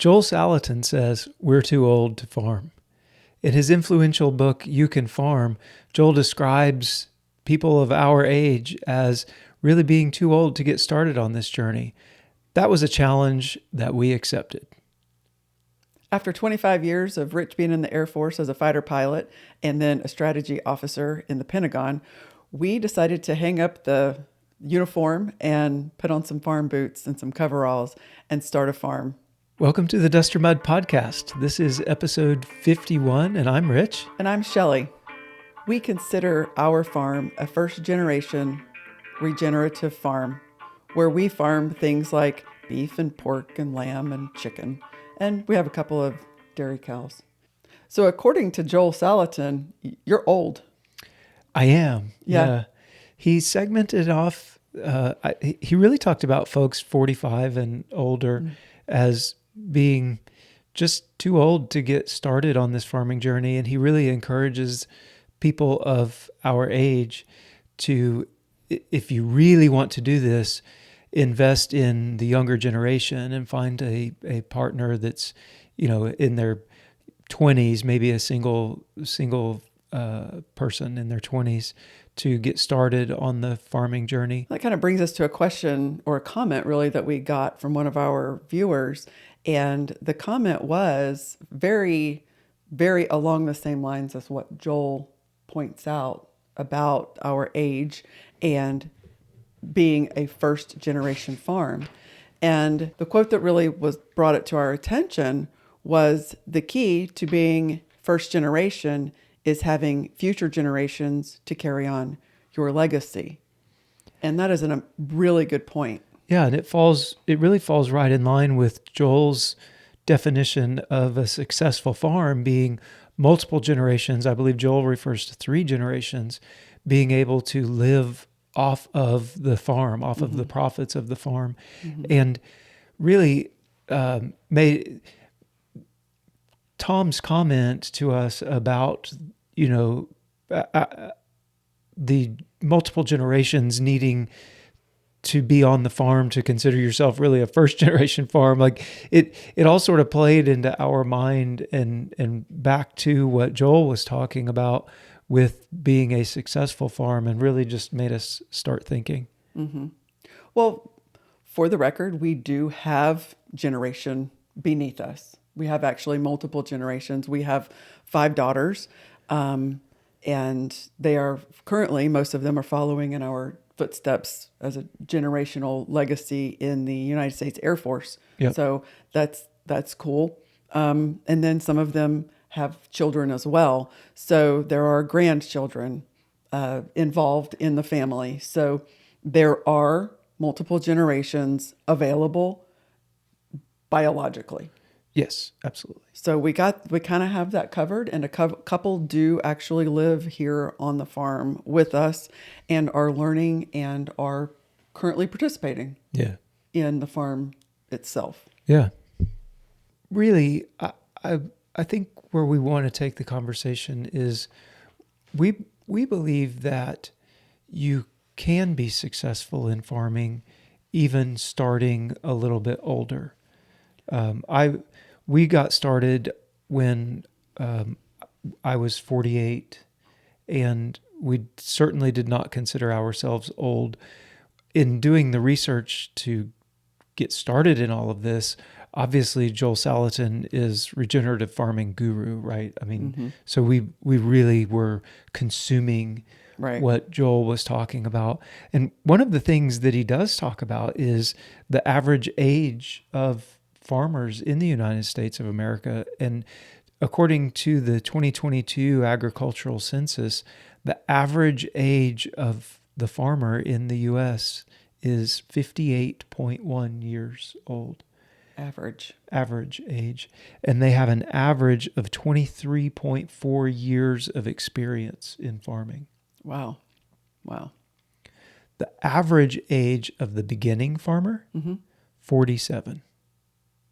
Joel Salatin says we're too old to farm. In his influential book, You Can Farm, Joel describes people of our age as really being too old to get started on this journey. That was a challenge that we accepted. After 25 years of Rich being in the Air Force as a fighter pilot and then a strategy officer in the Pentagon, we decided to hang up the uniform and put on some farm boots and some coveralls and start a farm. Welcome to the Duster Mud Podcast. This is episode 51, and I'm Rich. And I'm Shelley. We consider our farm a first-generation regenerative farm where we farm things like beef and pork and lamb and chicken. And we have a couple of dairy cows. So according to Joel Salatin, you're old. I am. Yeah. He segmented off, he really talked about folks 45 and older as being just too old to get started on this farming journey. And he really encourages people of our age to, if you really want to do this, invest in the younger generation and find a partner that's, in their 20s, maybe a single person in their 20s to get started on the farming journey. That kind of brings us to a question or a comment really that we got from one of our viewers. And the comment was very, very along the same lines as what Joel points out about our age and being a first generation farm. And the quote that really brought it to our attention was the key to being first generation is having future generations to carry on your legacy. And that is a really good point. Yeah, and it really falls right in line with Joel's definition of a successful farm being multiple generations. I believe Joel refers to 3 generations being able to live off of the farm, off of the profits of the farm. And really made Tom's comment to us about, the multiple generations needing to be on the farm to consider yourself really a first generation farm. Like it all sort of played into our mind and back to what Joel was talking about with being a successful farm and really just made us start thinking. Mm-hmm. Well, for the record, we do have generation beneath us. We have actually multiple generations. We have 5 daughters, and they are currently, most of them are following in our footsteps as a generational legacy in the United States Air Force. Yep. So that's cool. And then some of them have children as well. So there are grandchildren involved in the family. So there are multiple generations available biologically. Yes, absolutely. So we kind of have that covered, and a couple do actually live here on the farm with us and are learning and are currently participating in the farm itself. Yeah. Really, I think where we want to take the conversation is we believe that you can be successful in farming even starting a little bit older. We got started when I was 48, and we certainly did not consider ourselves old. In doing the research to get started in all of this, obviously Joel Salatin is regenerative farming guru, right? I mean, so we really were consuming what Joel was talking about. And one of the things that he does talk about is the average age of farmers in the United States of America. And according to the 2022 agricultural census, the average age of the farmer in the U.S. is 58.1 years old. Average age. And they have an average of 23.4 years of experience in farming. Wow. The average age of the beginning farmer, 47.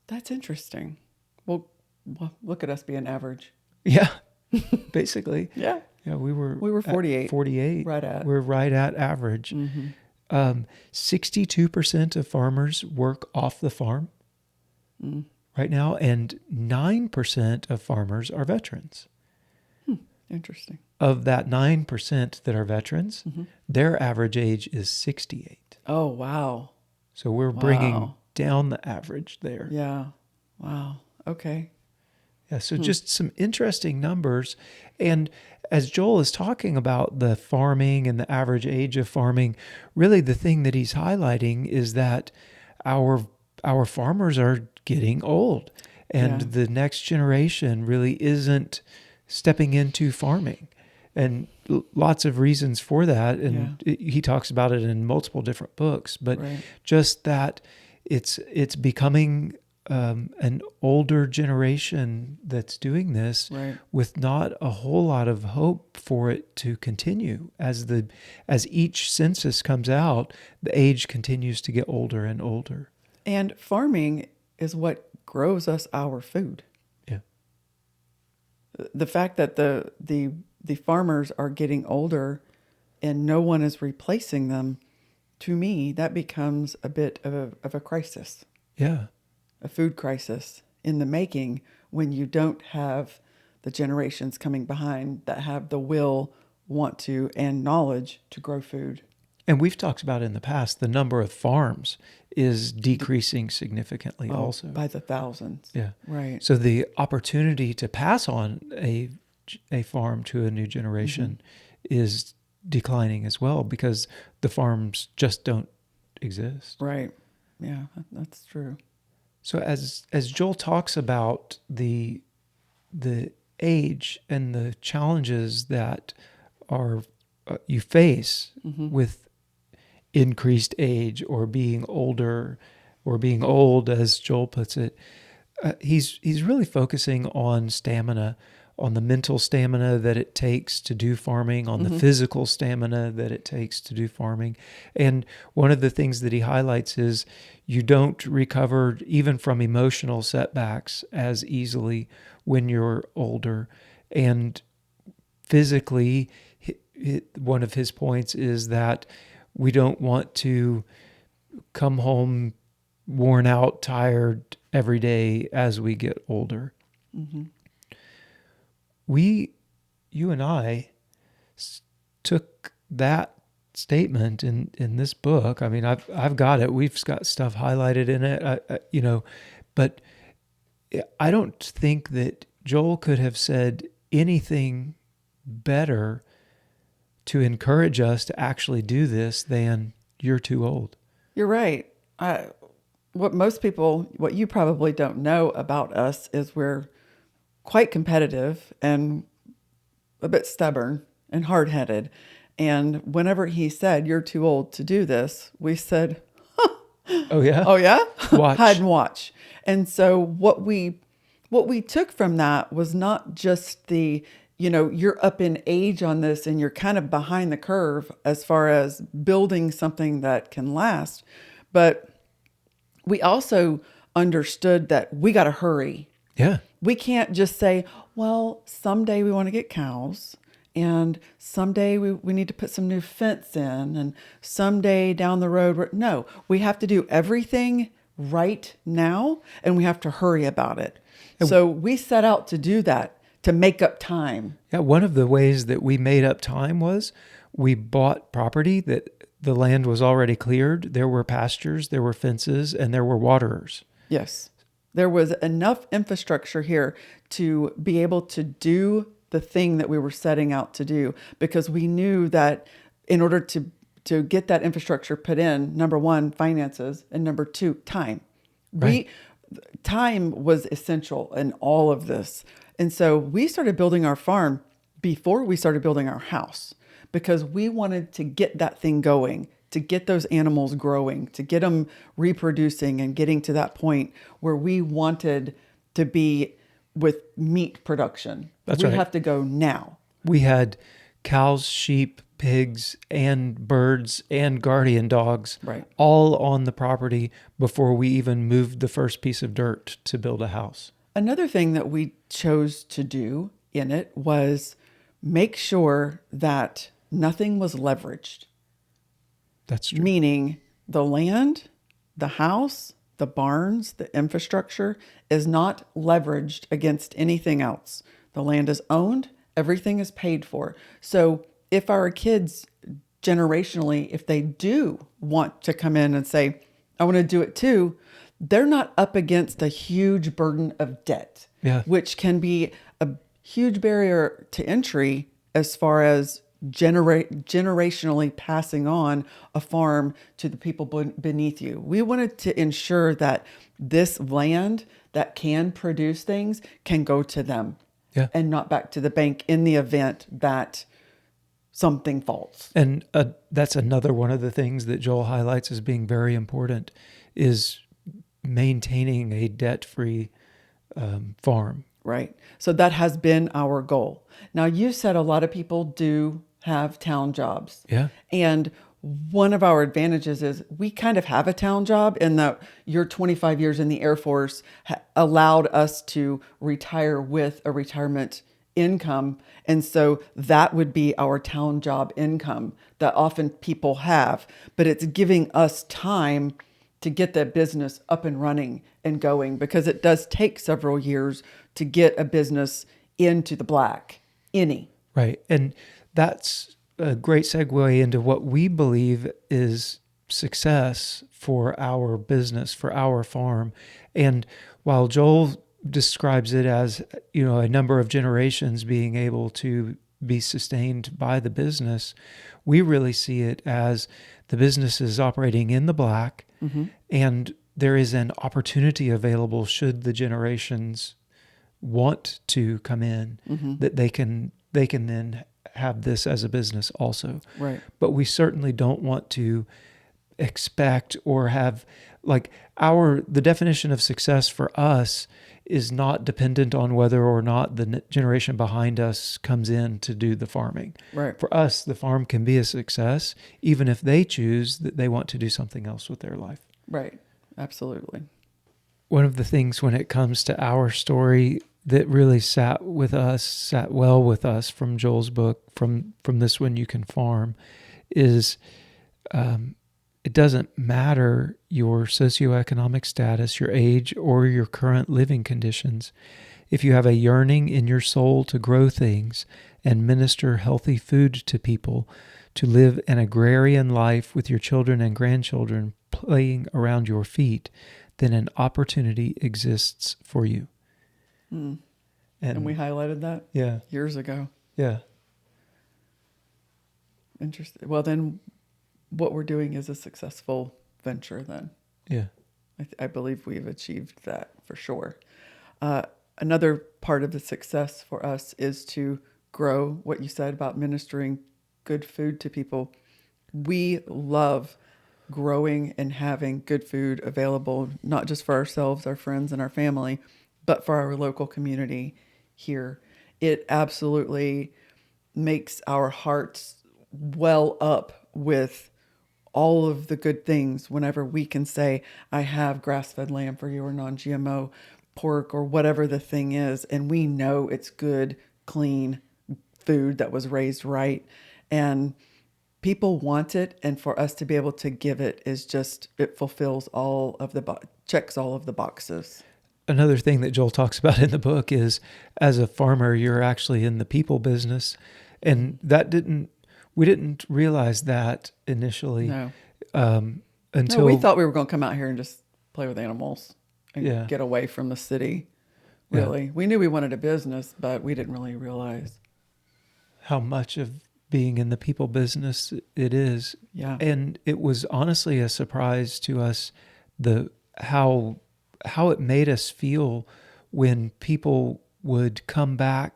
That's interesting. Well, look at us being average. Yeah, basically. Yeah, we were 48. 48. Right at. We're right at average. 62% of farmers work off the farm. right now, and 9% of farmers are veterans. Interesting. Of that 9% that are veterans, Mm-hmm. their average age is 68. Oh, wow. So we're bringing Wow. down the average there. Yeah. Wow. Okay. Yeah, so just some interesting numbers. And as Joel is talking about the farming and the average age of farming, really the thing that he's highlighting is that our our farmers are getting old, and Yeah. the next generation really isn't stepping into farming. And lots of reasons for that, and he talks about it in multiple different books, but Right. just that it's becoming an older generation that's doing this, Right. with not a whole lot of hope for it to continue. As each census comes out, the age continues to get older and older. And farming is what grows us our food. Yeah. The fact that the farmers are getting older and no one is replacing them, to me, that becomes a bit of a crisis, Yeah. a food crisis in the making, when you don't have the generations coming behind that have the will, want to, and knowledge to grow food. And we've talked about in the past, the number of farms is decreasing significantly also. By the thousands. Yeah. Right. So the opportunity to pass on a farm to a new generation is declining as well, because the farms just don't exist. Right. Yeah, that's true. So as Joel talks about the age and the challenges that are you face with increased age, or being older, or being old, as Joel puts it, he's really focusing on stamina, on the mental stamina that it takes to do farming, on the physical stamina that it takes to do farming. And one of the things that he highlights is you don't recover even from emotional setbacks as easily when you're older. And physically, one of his points is that we don't want to come home worn out, tired every day as we get older. Mm-hmm. You and I took that statement in this book. I mean, I've got it. We've got stuff highlighted in it, but I don't think that Joel could have said anything better to encourage us to actually do this than "you're too old." You're right. What you probably don't know about us is we're quite competitive and a bit stubborn and hard-headed. And whenever he said, "You're too old to do this," we said, Oh yeah? "Oh yeah?" Watch. Hide and watch. And so what we took from that was not just you're up in age on this and you're kind of behind the curve as far as building something that can last, but we also understood that we got to hurry. Yeah. We can't just say, well, someday we want to get cows, and someday we need to put some new fence in, and someday down the road. No, we have to do everything right now, and we have to hurry about it. So we set out to do that, to make up time. Yeah. One of the ways that we made up time was we bought property that the land was already cleared. There were pastures, there were fences, and there were waterers. Yes. There was enough infrastructure here to be able to do the thing that we were setting out to do, because we knew that in order to get that infrastructure put in, number one, finances, and number two, time. Right. Time was essential in all of this. And so we started building our farm before we started building our house, because we wanted to get that thing going, to get those animals growing, to get them reproducing and getting to that point where we wanted to be with meat production. That's we right. have to go now. We had cows, sheep, pigs, and birds and guardian dogs, Right. all on the property before we even moved the first piece of dirt to build a house. Another thing that we chose to do in it was make sure that nothing was leveraged. That's true. Meaning the land, the house, the barns, the infrastructure is not leveraged against anything else. The land is owned, everything is paid for. So if our kids generationally, if they do want to come in and say, I want to do it too, they're not up against a huge burden of debt, Yeah. which can be a huge barrier to entry as far as generationally passing on a farm to the people beneath you. We wanted to ensure that this land that can produce things can go to them, Yeah. and not back to the bank in the event that something falls. And that's another one of the things that Joel highlights as being very important is maintaining a debt-free farm. Right. So that has been our goal. Now, you said a lot of people do have town jobs. Yeah. And one of our advantages is we kind of have a town job in that your 25 years in the Air Force allowed us to retire with a retirement income. And so that would be our town job income that often people have. But it's giving us time to get that business up and running and going, because it does take several years to get a business into the black, Right. And that's a great segue into what we believe is success for our business, for our farm. And while Joel describes it as, a number of generations being able to be sustained by the business, we really see it as the business is operating in the black, and there is an opportunity available should the generations want to come in, that they can then have this as a business also. Right. But we certainly don't want to expect or have the definition of success for us is not dependent on whether or not the generation behind us comes in to do the farming. Right. For us, the farm can be a success even if they choose that they want to do something else with their life. Right. Absolutely. One of the things when it comes to our story that really sat well with us from Joel's book, from this When You Can Farm, is it doesn't matter your socioeconomic status, your age, or your current living conditions. If you have a yearning in your soul to grow things and minister healthy food to people, to live an agrarian life with your children and grandchildren playing around your feet, then an opportunity exists for you. And we highlighted that years ago. Yeah. Interesting. Well, then what we're doing is a successful venture then. Yeah. I believe we've achieved that for sure. Another part of the success for us is to grow what you said about ministering good food to people. We love growing and having good food available, not just for ourselves, our friends, and our family, but for our local community here. It absolutely makes our hearts well up with all of the good things whenever we can say, I have grass-fed lamb for you, or non-GMO pork, or whatever the thing is, and we know it's good, clean food that was raised right. And people want it, and for us to be able to give it is just, it fulfills all of the checks all of the boxes. Another thing that Joel talks about in the book is, as a farmer, you're actually in the people business, and we didn't realize that initially. No. Until we thought we were going to come out here and just play with animals and get away from the city. Really, we knew we wanted a business, but we didn't really realize how much of being in the people business it is. Yeah. And it was honestly a surprise to us how it made us feel when people would come back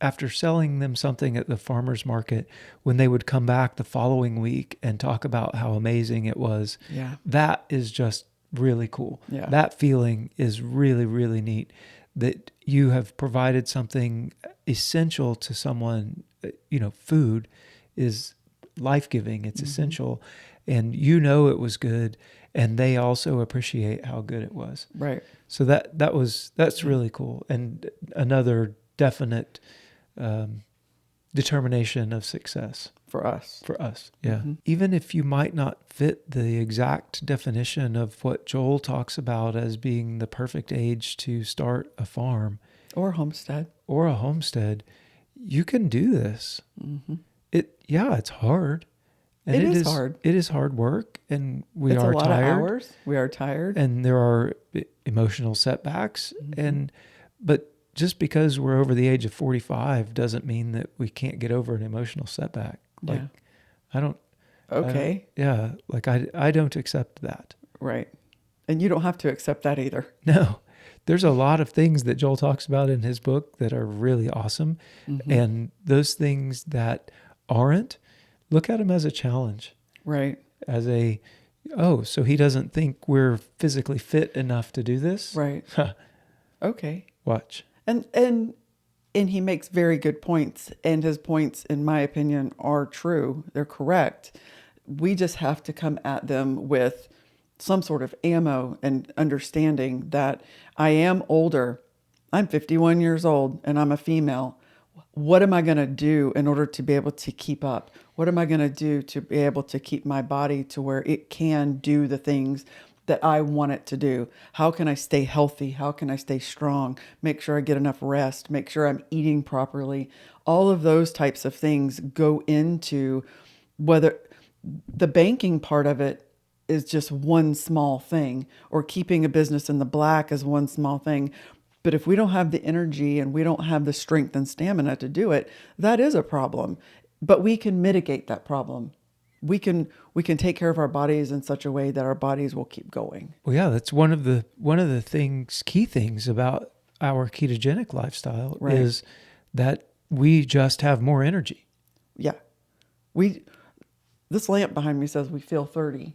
after selling them something at the farmer's market, when they would come back the following week and talk about how amazing it was. Yeah. That is just really cool. Yeah. That feeling is really, really neat, that you have provided something essential to someone. Food is life-giving. It's essential. And it was good. And they also appreciate how good it was. Right. So that's really cool. And another definite determination of success. for us. For us, yeah. Even if you might not fit the exact definition of what Joel talks about as being the perfect age to start a farm Or homestead. or a homestead, you can do this. It's hard. And It is hard. It is hard work, and we It's are a lot tired. of hours. We are tired. And there are emotional setbacks. But just because we're over the age of 45 doesn't mean that we can't get over an emotional setback. Like, Yeah. I don't. Okay. I don't accept that. Right. And you don't have to accept that either. No, there's a lot of things that Joel talks about in his book that are really awesome. And those things that aren't, look at them as a challenge. Right. As so he doesn't think we're physically fit enough to do this? Right. Okay. Watch. And he makes very good points, and his points, in my opinion, are true. They're correct. We just have to come at them with some sort of ammo and understanding that I am older. I'm 51 years old and I'm a female. What am I going to do in order to be able to keep up? What am I going to do to be able to keep my body to where it can do the things that I want it to do? How can I stay healthy? How can I stay strong? Make sure I get enough rest, make sure I'm eating properly. All of those types of things go into whether the banking part of it is just one small thing, or keeping a business in the black is one small thing. But if we don't have the energy and we don't have the strength and stamina to do it, that is a problem. But we can mitigate that problem. We can take care of our bodies in such a way that our bodies will keep going. Well, yeah, that's one of the key things about our ketogenic lifestyle is that we just have more energy. Yeah. This lamp behind me says we feel 30.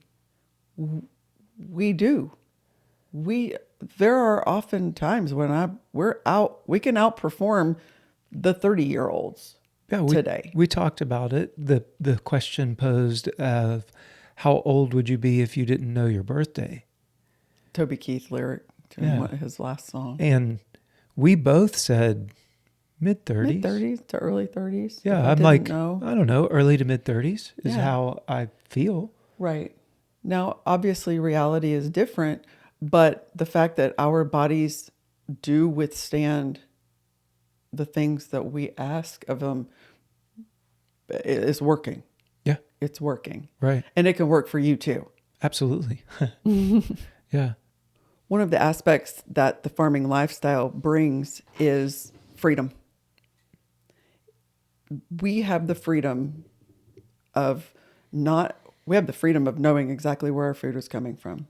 We do. There are often times when we can outperform the 30-year-olds today. We talked about it. The question posed of how old would you be if you didn't know your birthday? Toby Keith lyric to his last song. And we both said mid-30s. Mid-30s to early 30s. Yeah, I'm like, I don't know, early to mid-30s is how I feel. Right. Now, obviously, reality is different, but the fact that our bodies do withstand the things that we ask of them is working. Yeah. It's working. Right. And it can work for you too. Absolutely. Yeah. One of the aspects that the farming lifestyle brings is freedom. We have the freedom of knowing exactly where our food is coming from.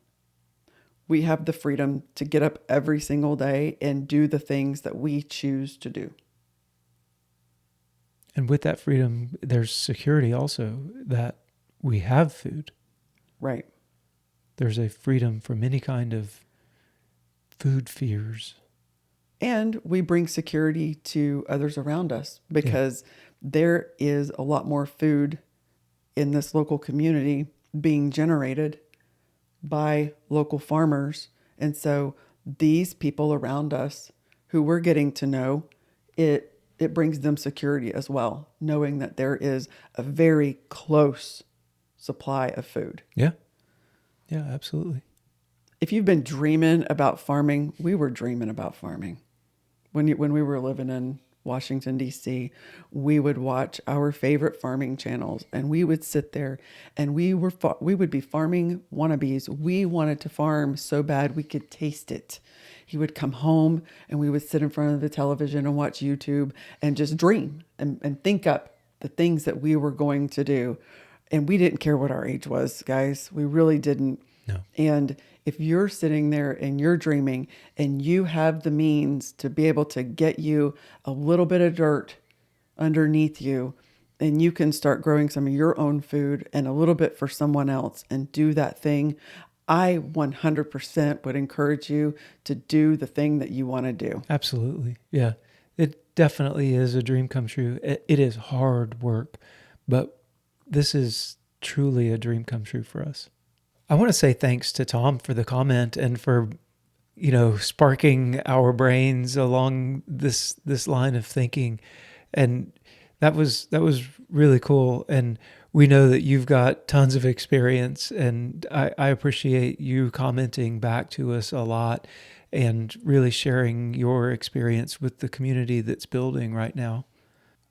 We have the freedom to get up every single day and do the things that we choose to do. And with that freedom, there's security also that we have food. Right. There's a freedom from any kind of food fears. And we bring security to others around us because there is a lot more food in this local community being generated by local farmers. And so these people around us who we're getting to know, it brings them security as well, knowing that there is a very close supply of food. Yeah. Yeah, absolutely. If you've been dreaming about farming, we were dreaming about farming. When we were living in Washington, D.C., we would watch our favorite farming channels, and we would sit there and we would be farming wannabes. We wanted to farm so bad we could taste it. He would come home and we would sit in front of the television and watch YouTube and just dream and think up the things that we were going to do. And we didn't care what our age was, guys. We really didn't. No. And if you're sitting there and you're dreaming and you have the means to be able to get you a little bit of dirt underneath you, and you can start growing some of your own food and a little bit for someone else and do that thing, I 100% would encourage you to do the thing that you want to do. Absolutely. Yeah. It definitely is a dream come true. It is hard work, but this is truly a dream come true for us. I want to say thanks to Tom for the comment and for, sparking our brains along this line of thinking. And that was really cool, and we know that you've got tons of experience, and I appreciate you commenting back to us a lot and really sharing your experience with the community that's building right now.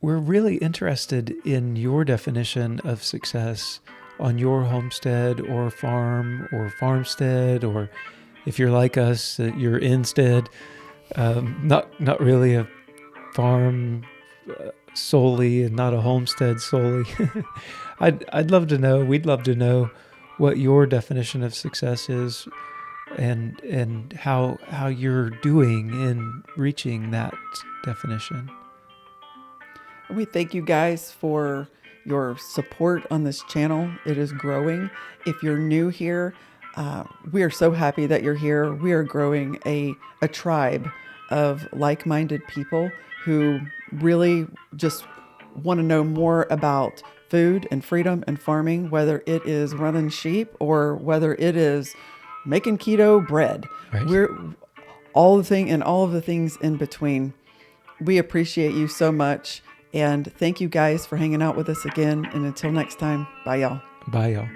We're really interested in your definition of success on your homestead or farm or farmstead, or if you're like us, you're instead not really a farm solely and not a homestead solely. I'd love to know. We'd love to know what your definition of success is, and how you're doing in reaching that definition. We thank you guys for your support on this channel. It is growing. If you're new here, we are so happy that you're here. We are growing a tribe of like-minded people who really just want to know more about food and freedom and farming, whether it is running sheep or whether it is making keto bread. Right. We're all of the things in between. We appreciate you so much. And thank you guys for hanging out with us again. And until next time, bye y'all. Bye, y'all.